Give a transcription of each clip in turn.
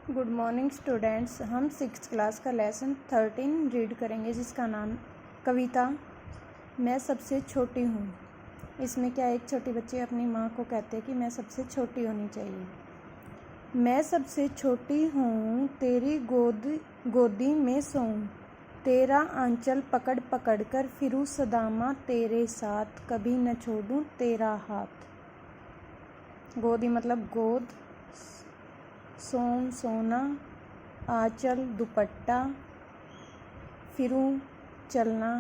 Good morning students. हम 6th class का lesson 13 read करेंगे जिसका नाम कविता मैं सबसे छोटी हूँ। इसमें क्या एक छोटी बच्ची अपनी माँ को कहते हैं कि मैं सबसे छोटी होनी चाहिए। मैं सबसे छोटी हूँ, तेरी गोदी में सोऊं, तेरा आंचल पकड़ पकड़ कर फिरूं सदा माँ तेरे साथ, कभी न छोड़ूं तेरा हाथ। गोदी मतलब गोद, सोन सोना, आंचल दुपट्टा, फिरूं चलना।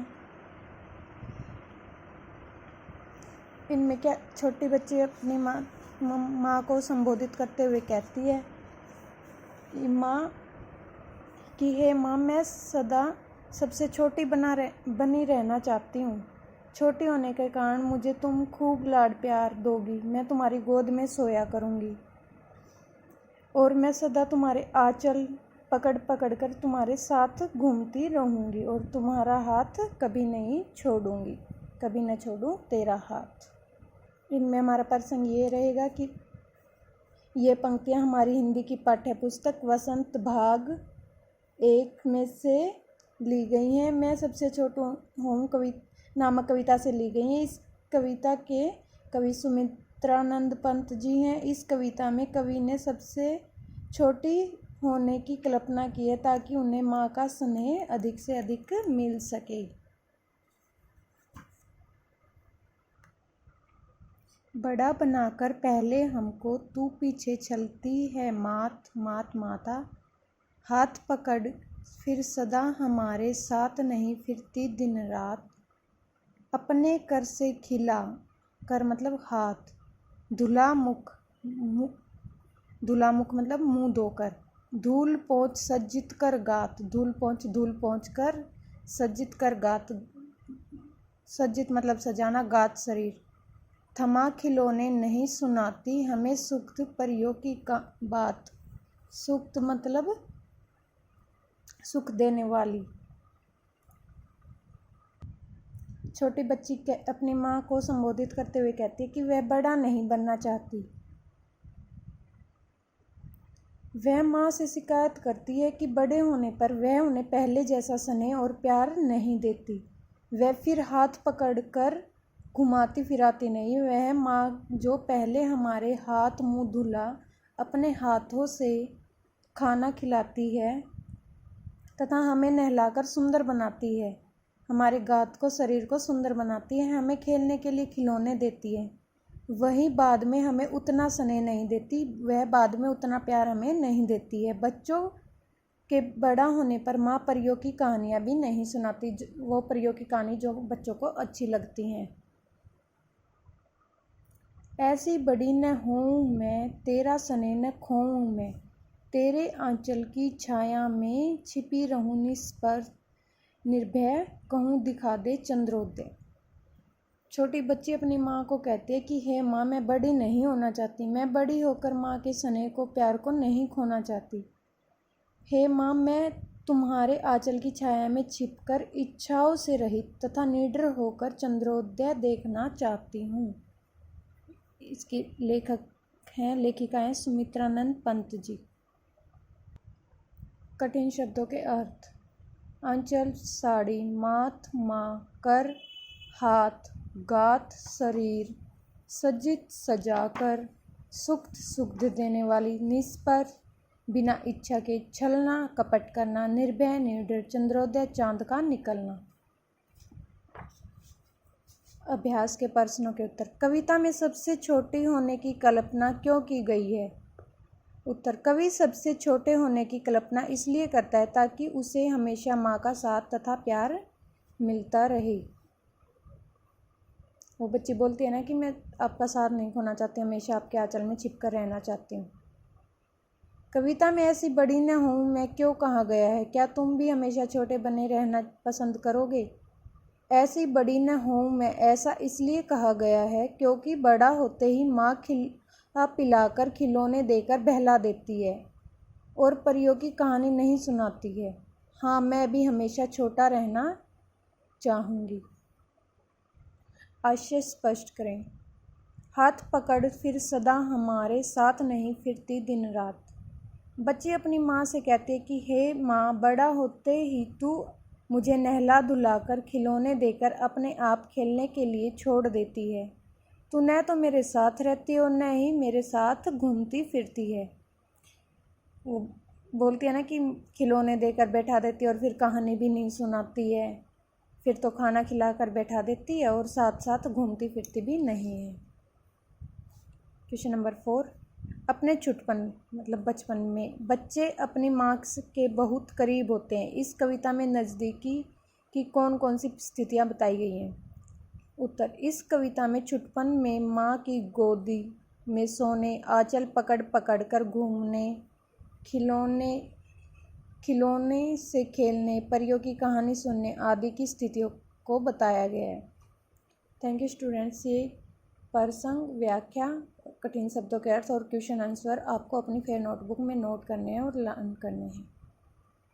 इनमें क्या छोटी बच्ची अपनी माँ को संबोधित करते हुए कहती है माँ कि हे माँ, मैं सदा सबसे छोटी बनी रहना चाहती हूँ। छोटी होने के कारण मुझे तुम खूब लाड प्यार दोगी, मैं तुम्हारी गोद में सोया करूँगी और मैं सदा तुम्हारे आंचल पकड़ पकड़ कर तुम्हारे साथ घूमती रहूँगी और तुम्हारा हाथ कभी नहीं छोड़ूँगी, कभी न छोड़ूँ तेरा हाथ। इनमें हमारा प्रसंग ये रहेगा कि ये पंक्तियाँ हमारी हिंदी की पाठ्य पुस्तक वसंत भाग 1 में से ली गई हैं। मैं सबसे छोटी हूँ नामक कविता से ली गई हैं। इस कविता के कवि सुमित्रानंद पंत जी हैं। इस कविता में कवि ने सबसे छोटी होने की कल्पना की है ताकि उन्हें माँ का स्नेह अधिक से अधिक मिल सके। बड़ा बनाकर पहले हमको तू पीछे चलती है मात मात माता, हाथ पकड़ फिर सदा हमारे साथ नहीं फिरती दिन रात। अपने कर से खिला, कर मतलब हाथ, धुला मुख मतलब मुंह धोकर, धूल पोंछ सज्जित कर गात, धूल पोंछ कर सज्जित कर गात, सज्जित मतलब सजाना, गात शरीर। थमा खिलौने नहीं सुनाती हमें सूक्त परियों की बात, सूक्त मतलब सुख देने वाली। छोटी बच्ची अपनी माँ को संबोधित करते हुए कहती है कि वह बड़ा नहीं बनना चाहती। वह माँ से शिकायत करती है कि बड़े होने पर वह उन्हें पहले जैसा स्नेह और प्यार नहीं देती। वह फिर हाथ पकड़कर घुमाती फिराती नहीं। वह माँ जो पहले हमारे हाथ मुंह धुला अपने हाथों से खाना खिलाती है तथा हमें नहलाकर सुंदर बनाती है, हमारे गात को शरीर को सुंदर बनाती है, हमें खेलने के लिए खिलौने देती है, वही बाद में हमें उतना स्नेह नहीं देती, वह बाद में उतना प्यार हमें नहीं देती है। बच्चों के बड़ा होने पर माँ परियों की कहानियाँ भी नहीं सुनाती, वो परियों की कहानी जो बच्चों को अच्छी लगती हैं। ऐसी बड़ी न हूँ मैं, तेरा स्नेह न खोऊं मैं, तेरे आंचल की छाया में छिपी रहूं निष्पर, निर्भय कहूँ दिखा दे चंद्रोदय। छोटी बच्ची अपनी माँ को कहती है कि हे माँ, मैं बड़ी नहीं होना चाहती, मैं बड़ी होकर माँ के स्नेह को प्यार को नहीं खोना चाहती। हे माँ, मैं तुम्हारे आंचल की छाया में छिपकर इच्छाओं से रहित तथा निडर होकर चंद्रोदय देखना चाहती हूँ। इसकी लेखिका हैं सुमित्रानंद पंत जी। कठिन शब्दों के अर्थ। आंचल साड़ी, माथ माँ, कर हाथ, गात शरीर, सज्जित सजाकर, सुख देने वाली, निष्पर बिना इच्छा के, छलना कपट करना, निर्भय निडर, चंद्रोदय चांद का निकलना। अभ्यास के प्रश्नों के उत्तर। कविता में सबसे छोटी होने की कल्पना क्यों की गई है? उत्तर। कवि सबसे छोटे होने की कल्पना इसलिए करता है ताकि उसे हमेशा माँ का साथ तथा प्यार मिलता रहे। वो बच्ची बोलती है ना कि मैं आपका साथ नहीं खोना चाहती, हमेशा आपके आंचल में छिपकर रहना चाहती हूँ। कविता में ऐसी बड़ी न हूँ मैं क्यों कहा गया है? क्या तुम भी हमेशा छोटे बने रहना पसंद करोगे? ऐसी बड़ी न हूँ मैं ऐसा इसलिए कहा गया है क्योंकि बड़ा होते ही माँ खिला पिलाकर खिलौने देकर बहला देती है और परियों की कहानी नहीं सुनाती है। हाँ, मैं भी हमेशा छोटा रहना चाहूँगी। आशय स्पष्ट करें। हाथ पकड़ फिर सदा हमारे साथ नहीं फिरती दिन रात। बच्ची अपनी माँ से कहती है कि हे माँ, बड़ा होते ही तू मुझे नहला धुलाकर खिलौने देकर अपने आप खेलने के लिए छोड़ देती है। तू न तो मेरे साथ रहती है और न ही मेरे साथ घूमती फिरती है। वो बोलती है ना कि खिलौने देकर बैठा देती है और फिर कहानी भी नहीं सुनाती है, फिर तो खाना खिलाकर बैठा देती है और साथ साथ घूमती फिरती भी नहीं है। क्वेश्चन नंबर 4, अपने छुटपन मतलब बचपन में बच्चे अपनी माँ के बहुत करीब होते हैं। इस कविता में नज़दीकी की कौन कौन सी स्थितियाँ बताई गई हैं? उत्तर, इस कविता में छुटपन में माँ की गोदी में सोने, आंचल पकड़ पकड़ कर घूमने, खिलौने से खेलने, परियों की कहानी सुनने आदि की स्थितियों को बताया गया है। Thank you students. ये प्रसंग, व्याख्या, कठिन शब्दों के अर्थ और क्वेश्चन आंसर आपको अपनी फेयर नोटबुक में नोट करने हैं और लर्न करने हैं।